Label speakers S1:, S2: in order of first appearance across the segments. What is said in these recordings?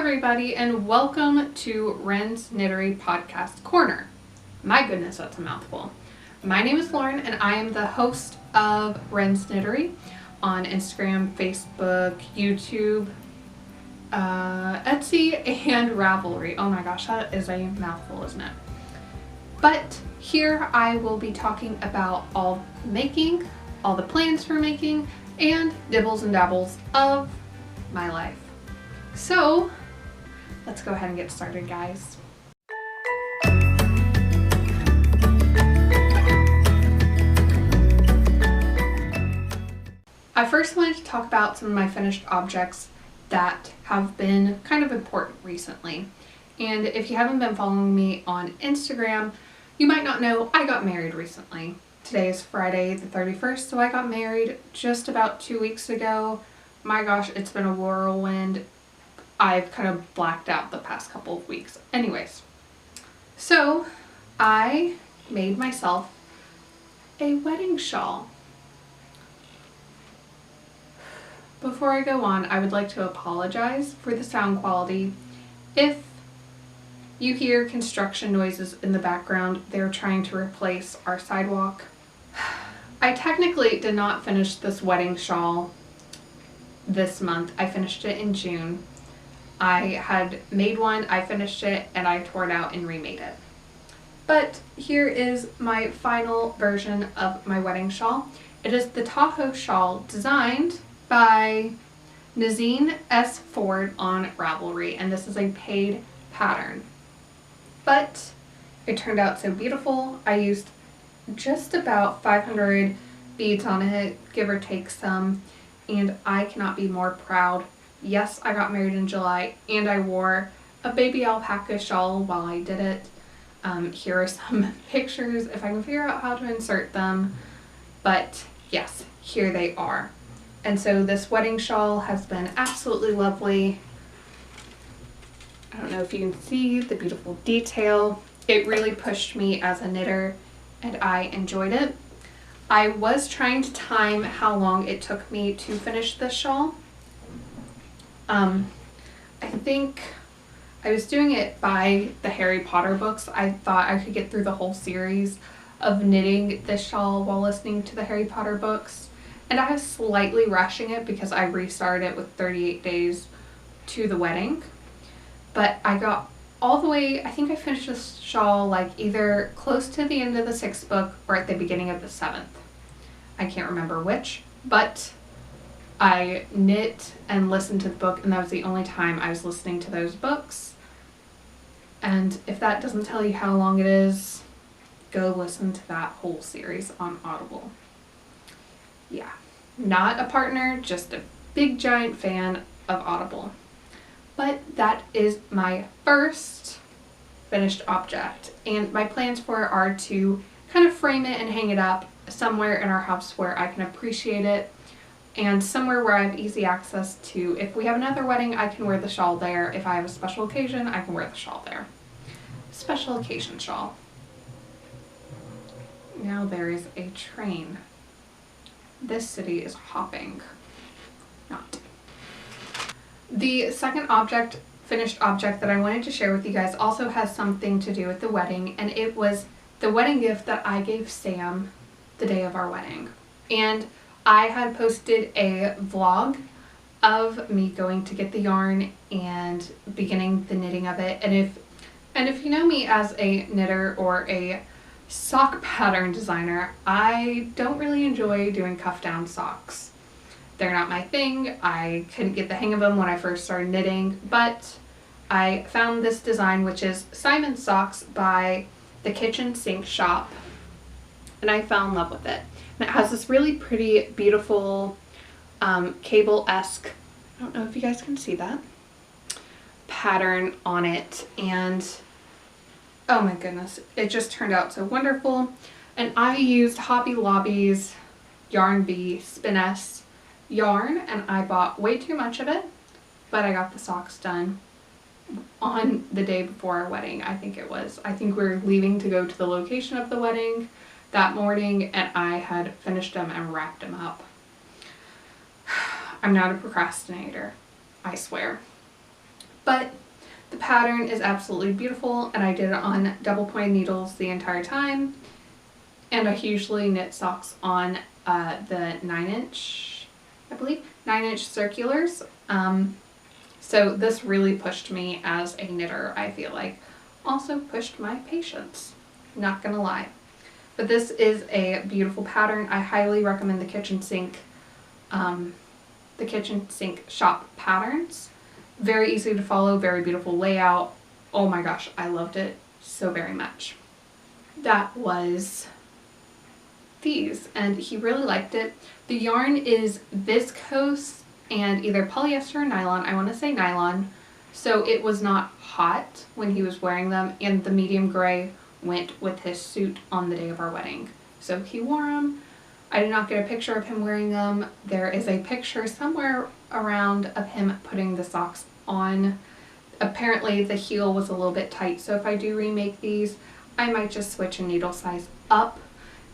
S1: everybody, and welcome to Wren's Knittery Podcast Corner. My goodness, that's a mouthful. My name is Lauren, and I am the host of Wren's Knittery on Instagram, Facebook, YouTube, Etsy, and Ravelry. Oh my gosh, that is a mouthful, isn't it? But here I will be talking about all making, all the plans for making, and dibbles and dabbles of my life. So let's go ahead and get started, guys. I first wanted to talk about some of my finished objects that have been kind of important recently. And if you haven't been following me on Instagram, you might not know I got married recently. Today is Friday the 31st, so I got married just about 2 weeks ago. My gosh, it's been a whirlwind. I've kind of blacked out the past couple of weeks. Anyways, so I made myself a wedding shawl. Before I go on, I would like to apologize for the sound quality. If you hear construction noises in the background, they're trying to replace our sidewalk. I technically did not finish this wedding shawl this month. I finished it in June. I had made one, I finished it, and I tore it out and remade it. But here is my final version of my wedding shawl. It is the Tahoe shawl designed by Nazine S. Ford on Ravelry, and this is a paid pattern. But it turned out so beautiful. I used just about 500 beads on it, give or take some, and I cannot be more proud. Yes, I got married in July, and I wore a baby alpaca shawl while I did it. Here are some pictures if I can figure out how to insert them, but yes, here they are. And so this wedding shawl has been absolutely lovely. I don't know if you can see the beautiful detail. It really pushed me as a knitter, and I enjoyed it. I was trying to time how long it took me to finish this shawl. I think I was doing it by the Harry Potter books. I thought I could get through the whole series of knitting this shawl while listening to the Harry Potter books. And I was slightly rushing it because I restarted it with 38 days to the wedding. But I got all the way, I think I finished this shawl like either close to the end of the 6th book or at the beginning of the 7th. I can't remember which, but I knit and listened to the book, and that was the only time I was listening to those books. And if that doesn't tell you how long it is, go listen to that whole series on Audible. Yeah, not a partner, just a big giant fan of Audible. But that is my first finished object, and my plans for it are to kind of frame it and hang it up somewhere in our house where I can appreciate it, and somewhere where I have easy access to. If we have another wedding, I can wear the shawl there. If I have a special occasion, I can wear the shawl there. Special occasion shawl. Now there is a train. This city is hopping. Not. The second object, finished object that I wanted to share with you guys also has something to do with the wedding, and it was the wedding gift that I gave Sam the day of our wedding. And I had posted a vlog of me going to get the yarn and beginning the knitting of it. And if you know me as a knitter or a sock pattern designer, I don't really enjoy doing cuff down socks. They're not my thing. I couldn't get the hang of them when I first started knitting, but I found this design, which is Simon's Socks by the Kitchen Sink Shop, and I fell in love with it. And it has this really pretty, beautiful, cable-esque, I don't know if you guys can see that, pattern on it. And oh my goodness, it just turned out so wonderful. And I used Hobby Lobby's Yarn Bee Spiness yarn, and I bought way too much of it, but I got the socks done on the day before our wedding. I think we were leaving to go to the location of the wedding that morning, and I had finished them and wrapped them up. I'm not a procrastinator, I swear. but the pattern is absolutely beautiful, and I did it on double pointed needles the entire time. And I usually knit socks on the 9-inch, I believe, 9-inch circulars. So this really pushed me as a knitter, I feel like. Also pushed my patience, not gonna lie. But this is a beautiful pattern. I highly recommend the kitchen sink shop patterns. Very easy to follow, very beautiful layout. Oh my gosh, I loved it so very much. That was these, and he really liked it. The yarn is viscose and either polyester or nylon. I want to say nylon, so it was not hot when he was wearing them, and the medium gray went with his suit on the day of our wedding. So he wore them. I did not get a picture of him wearing them. There is a picture somewhere around of him putting the socks on. Apparently the heel was a little bit tight, so if I do remake these, I might just switch a needle size up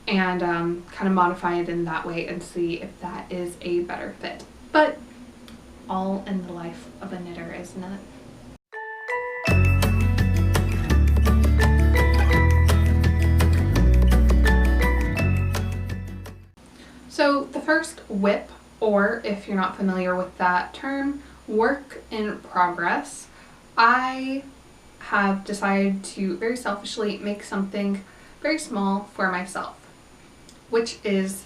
S1: and kind of modify it in that way and see if that is a better fit. But all in the life of a knitter, isn't it? So the first WIP, or if you're not familiar with that term, work in progress, I have decided to very selfishly make something very small for myself, which is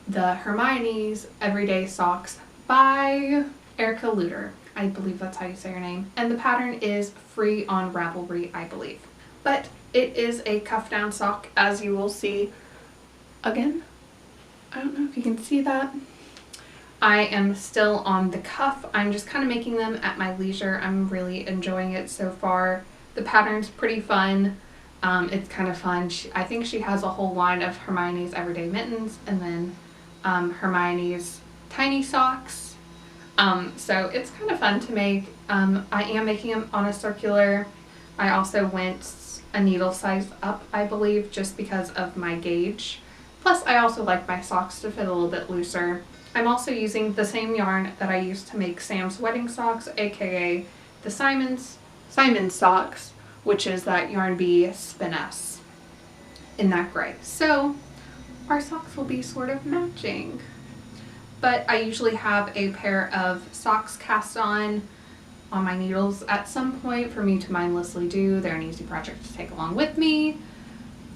S1: the Hermione's Everyday Socks by Erica Luter. I believe that's how you say her name. And the pattern is free on Ravelry, I believe. But it is a cuff down sock, as you will see. Again, I don't know if you can see that. I am still on the cuff. I'm just kind of making them at my leisure. I'm really enjoying it so far. The pattern's pretty fun. It's kind of fun. I think she has a whole line of Hermione's Everyday Mittens and then Hermione's Tiny Socks. So it's kind of fun to make. I am making them on a circular. I also went a needle size up, I believe, just because of my gauge. Plus, I also like my socks to fit a little bit looser. I'm also using the same yarn that I used to make Sam's wedding socks, aka the Simon's socks, which is that Yarn Bee Spiness in that gray. So our socks will be sort of matching. But I usually have a pair of socks cast on my needles at some point for me to mindlessly do. They're an easy project to take along with me,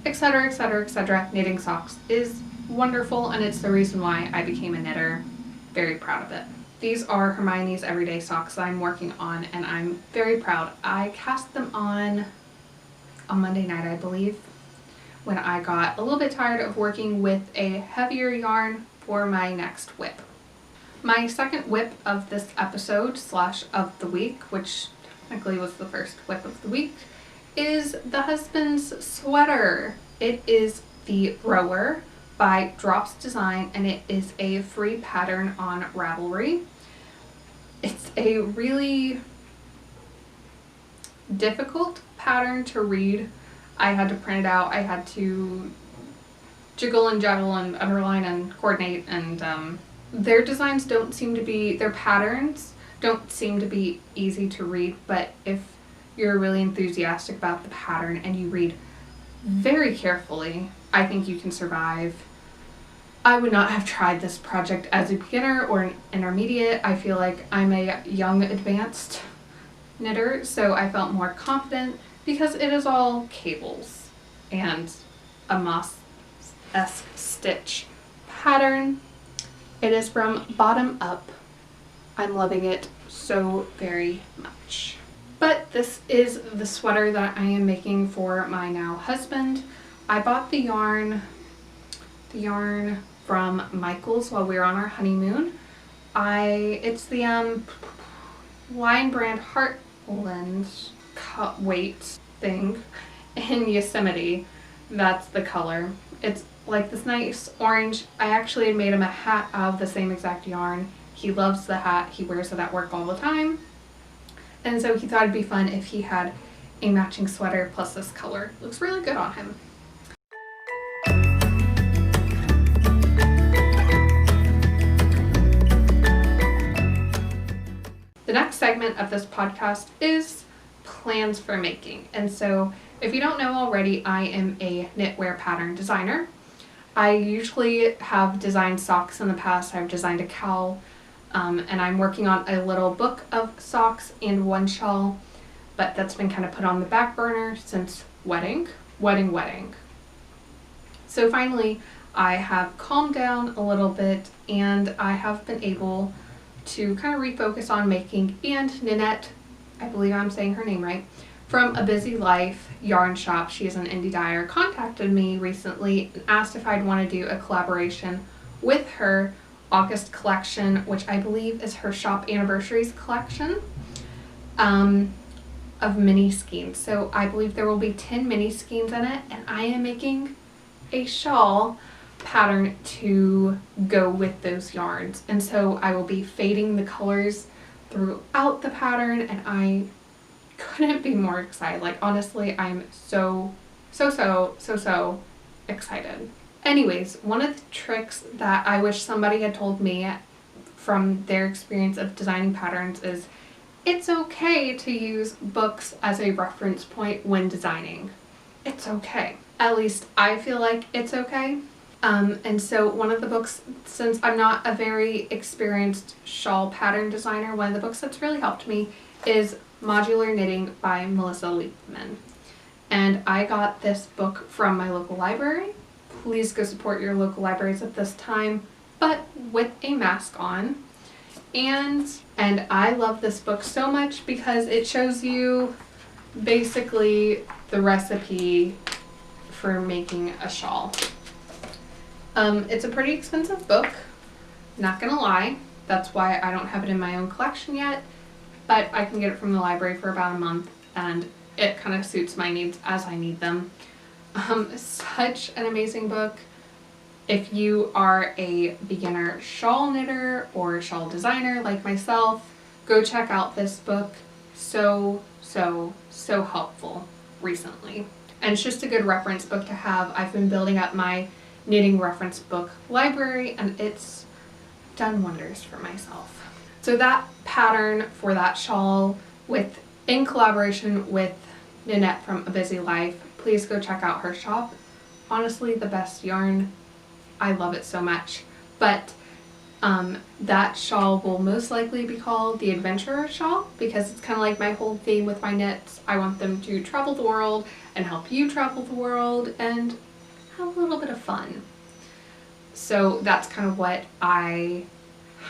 S1: etc, etc, etc. Knitting socks is wonderful, and it's the reason why I became a knitter. Very proud of it. These are Hermione's Everyday Socks that I'm working on, and I'm very proud. I cast them on Monday night, I believe, when I got a little bit tired of working with a heavier yarn for my next WIP. My second WIP of this episode / of the week, which technically was the first WIP of the week, is the husband's sweater. It is the Rower by Drops Design, and it is a free pattern on Ravelry. It's a really difficult pattern to read. I had to print it out. I had to jiggle and juggle and underline and coordinate, and their designs don't seem to be, their patterns don't seem to be easy to read, but if you're really enthusiastic about the pattern and you read very carefully, I think you can survive. I would not have tried this project as a beginner or an intermediate. I feel like I'm a young advanced knitter, so I felt more confident because it is all cables and a moss-esque stitch pattern. It is from Bottom Up. I'm loving it so very much. But this is the sweater that I am making for my now husband. I bought the yarn from Michael's while we were on our honeymoon. It's the Lion Brand Heartland cut weight thing in Yosemite. That's the color. It's like this nice orange. I actually had made him a hat out of the same exact yarn. He loves the hat. He wears it at work all the time. And so he thought it'd be fun if he had a matching sweater plus this color. Looks really good on him. The next next segment of this podcast is plans for making. And so if you don't know already, I am a knitwear pattern designer. I usually have designed socks in the past. I've designed a cowl, and I'm working on a little book of socks and one shawl, but that's been kind of put on the back burner since wedding. So finally, I have calmed down a little bit, and I have been able to kind of refocus on making. And Nanette, I believe I'm saying her name right, from A Busy Life yarn shop, she is an indie dyer, contacted me recently and asked if I'd want to do a collaboration with her August collection, which I believe is her shop anniversaries collection, of mini skeins. So I believe there will be 10 mini skeins in it, and I am making a shawl pattern to go with those yarns. And so I will be fading the colors throughout the pattern, and I couldn't be more excited. Like, honestly, I'm so excited. Anyways, one of the tricks that I wish somebody had told me from their experience of designing patterns is it's okay to use books as a reference point when designing. It's okay. At least I feel like it's okay. And so one of the books, since I'm not a very experienced shawl pattern designer, one of the books that's really helped me is Modular Knitting by Melissa Liebman. And I got this book from my local library. Please go support your local libraries at this time, but with a mask on. And I love this book so much because it shows you basically the recipe for making a shawl. It's a pretty expensive book, not gonna lie. That's why I don't have it in my own collection yet, but I can get it from the library for about a month, and it kind of suits my needs as I need them. Such an amazing book. If you are a beginner shawl knitter or shawl designer like myself, go check out this book. So helpful recently. And it's just a good reference book to have. I've been building up my knitting reference book library, and it's done wonders for myself. So that pattern for that shawl, in collaboration with Nanette from A Busy Life, please go check out her shop. Honestly, the best yarn. I love it so much. But that shawl will most likely be called the Adventurer Shawl, because it's kind of like my whole theme with my knits. I want them to travel the world and help you travel the world and have a little bit of fun. So that's kind of what I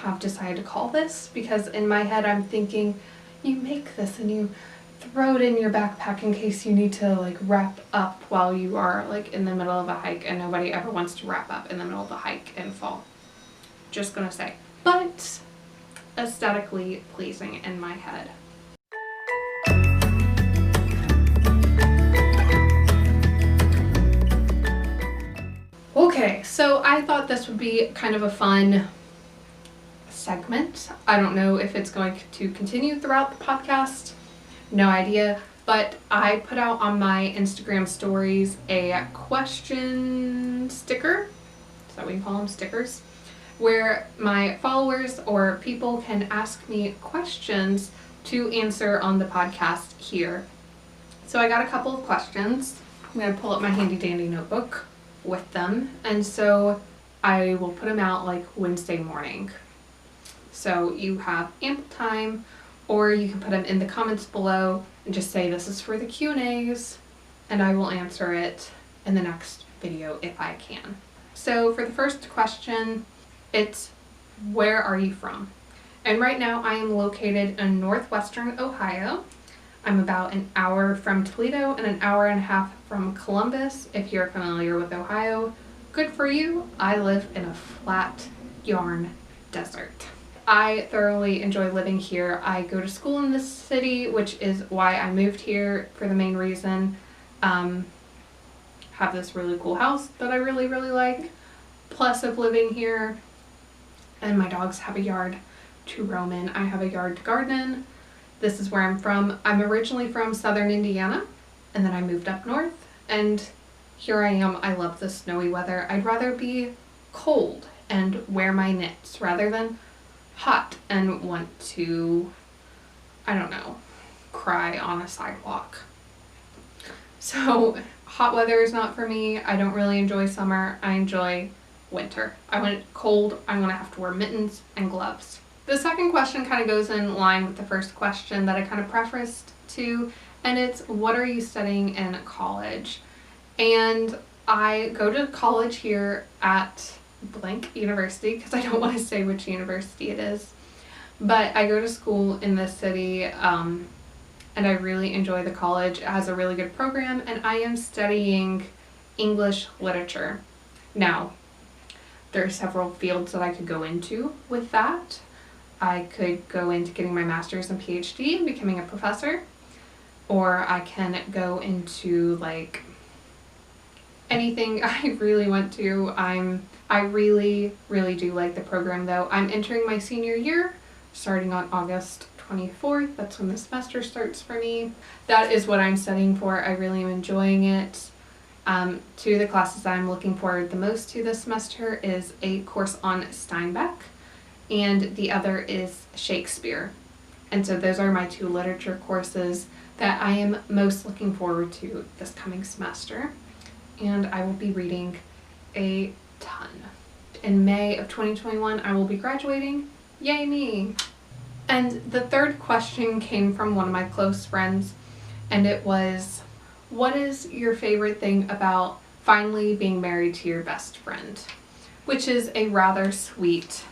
S1: have decided to call this, because in my head I'm thinking, you make this and you throw it in your backpack in case you need to like wrap up while you are like in the middle of a hike, and nobody ever wants to wrap up in the middle of a hike in fall. Just gonna say. But aesthetically pleasing in my head. Okay, so I thought this would be kind of a fun segment. I don't know if it's going to continue throughout the podcast. No idea. But I put out on my Instagram stories a question sticker. Is that what you call them? Stickers? Where my followers or people can ask me questions to answer on the podcast here. So I got a couple of questions. I'm going to pull up my handy dandy notebook with them, and so I will put them out like Wednesday morning. So you have ample time, or you can put them in the comments below and just say this is for the Q&As, and I will answer it in the next video if I can. So for the first question, it's where are you from? And right now I am located in northwestern Ohio. I'm about an hour from Toledo and an hour and a half from Columbus. If you're familiar with Ohio, good for you. I live in a flat yarn desert. I thoroughly enjoy living here. I go to school in this city, which is why I moved here for the main reason. Have this really cool house that I really like. Plus of living here, and my dogs have a yard to roam in. I have a yard to garden in. This is where I'm from. I'm originally from southern Indiana, and then I moved up north, and here I am. I love the snowy weather. I'd rather be cold and wear my knits rather than hot and want to I don't know, cry on a sidewalk. So hot weather is not for me. I don't really enjoy summer. I enjoy winter. I want it cold. I want to have to wear mittens and gloves. The second question kind of goes in line with the first question that I kind of prefaced to, and it's, what are you studying in college? And I go to college here at blank university, because I don't want to say which university it is, but I go to school in this city, and I really enjoy the college. It has a really good program, and I am studying English literature. Now, there are several fields that I could go into with that. I could go into getting my master's and PhD and becoming a professor, or I can go into like anything I really want to. I really do like the program though. I'm entering my senior year, starting on August 24th. That's when the semester starts for me. That is what I'm studying for. I really am enjoying it. Two of the classes I'm looking forward the most to this semester is a course on Steinbeck, and the other is Shakespeare. And so those are my two literature courses that I am most looking forward to this coming semester. And I will be reading a ton. In May of 2021, I will be graduating. Yay me! And the third question came from one of my close friends, and it was, what is your favorite thing about finally being married to your best friend? Which is a rather sweet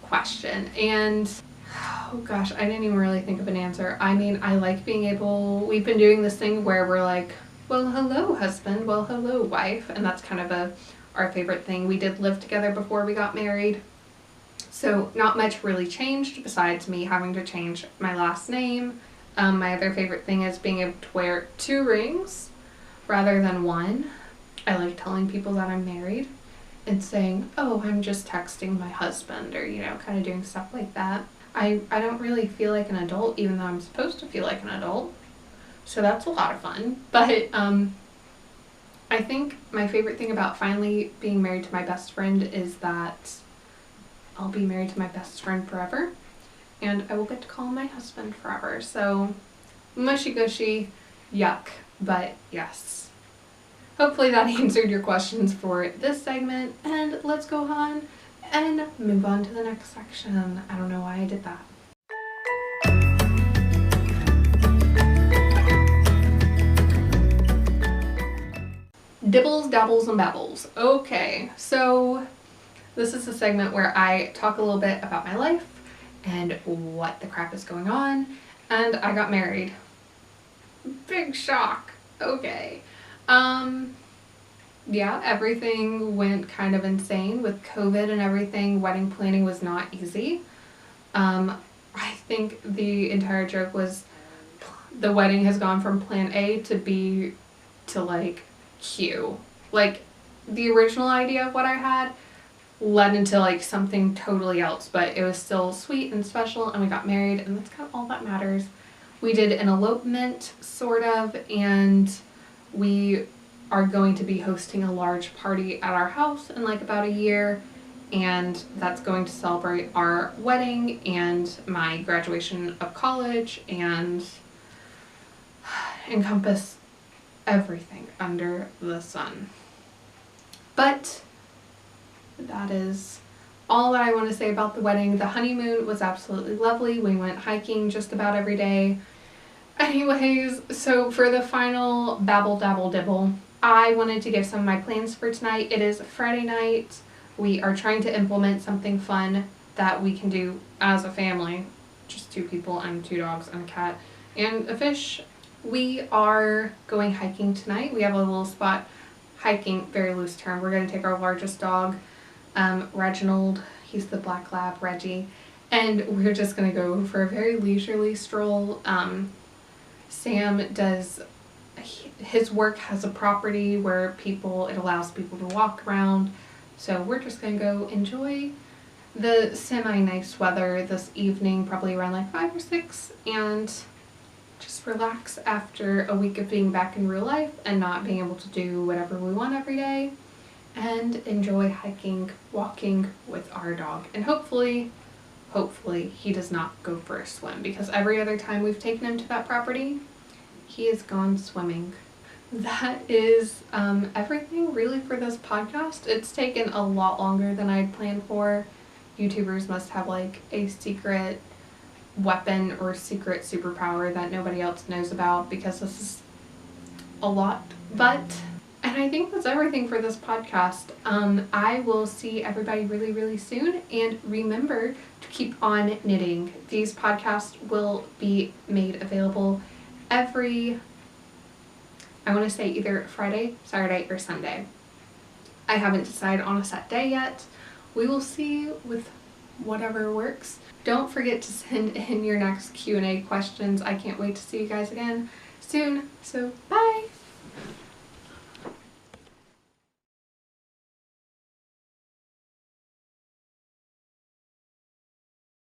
S1: question. And oh gosh, I didn't even really think of an answer. I mean, I like being able, we've been doing this thing where we're like, well, hello, husband. Well, hello, wife. And that's kind of our favorite thing. We did live together before we got married, so not much really changed besides me having to change my last name. My other favorite thing is being able to wear 2 rings rather than 1. I like telling people that I'm married and saying, oh, I'm just texting my husband, or, you know, kind of doing stuff like that. I don't really feel like an adult, even though I'm supposed to feel like an adult. So that's a lot of fun. But I think my favorite thing about finally being married to my best friend is that I'll be married to my best friend forever, and I will get to call him my husband forever. So mushy gushy, yuck, but yes. Hopefully that answered your questions for this segment, and let's go on and move on to the next section. I don't know why I did that. Dibbles, dabbles, and babbles. Okay, so this is a segment where I talk a little bit about my life and what the crap is going on, and I got married. Big shock. Okay. Yeah, everything went kind of insane with COVID and everything. Wedding planning was not easy. I think the entire joke was the wedding has gone from plan A to B to like Q. Like, the original idea of what I had led into like something totally else, but it was still sweet and special, and we got married, and that's kind of all that matters. We did an elopement, sort of, and we are going to be hosting a large party at our house in like about a year, and that's going to celebrate our wedding and my graduation of college and encompass everything under the sun. But that is all that I want to say about the wedding. The honeymoon was absolutely lovely. We went hiking just about every day. Anyways, so for the final babble, dabble, dibble, I wanted to give some of my plans for tonight. It is Friday night. We are trying to implement something fun that we can do as a family. Just 2 people and 2 dogs and a cat and a fish. We are going hiking tonight. We have a little spot, hiking, very loose term. We're going to take our largest dog, Reginald. He's the black lab, Reggie. And we're just going to go for a very leisurely stroll. Sam does, his work has a property where it allows people to walk around. So we're just going to go enjoy the semi-nice weather this evening, probably around like 5 or 6, and just relax after a week of being back in real life and not being able to do whatever we want every day, and enjoy hiking, walking with our dog, and hopefully hopefully he does not go for a swim, because every other time we've taken him to that property, he has gone swimming. That is everything really for this podcast. It's taken a lot longer than I'd planned for. YouTubers must have like a secret weapon or secret superpower that nobody else knows about, because this is a lot. And I think that's everything for this podcast. I will see everybody really, really soon, and remember to keep on knitting. These podcasts will be made available every, I want to say either Friday, Saturday, or Sunday. I haven't decided on a set day yet. We will see with whatever works. Don't forget to send in your next Q&A questions. I can't wait to see you guys again soon. So bye!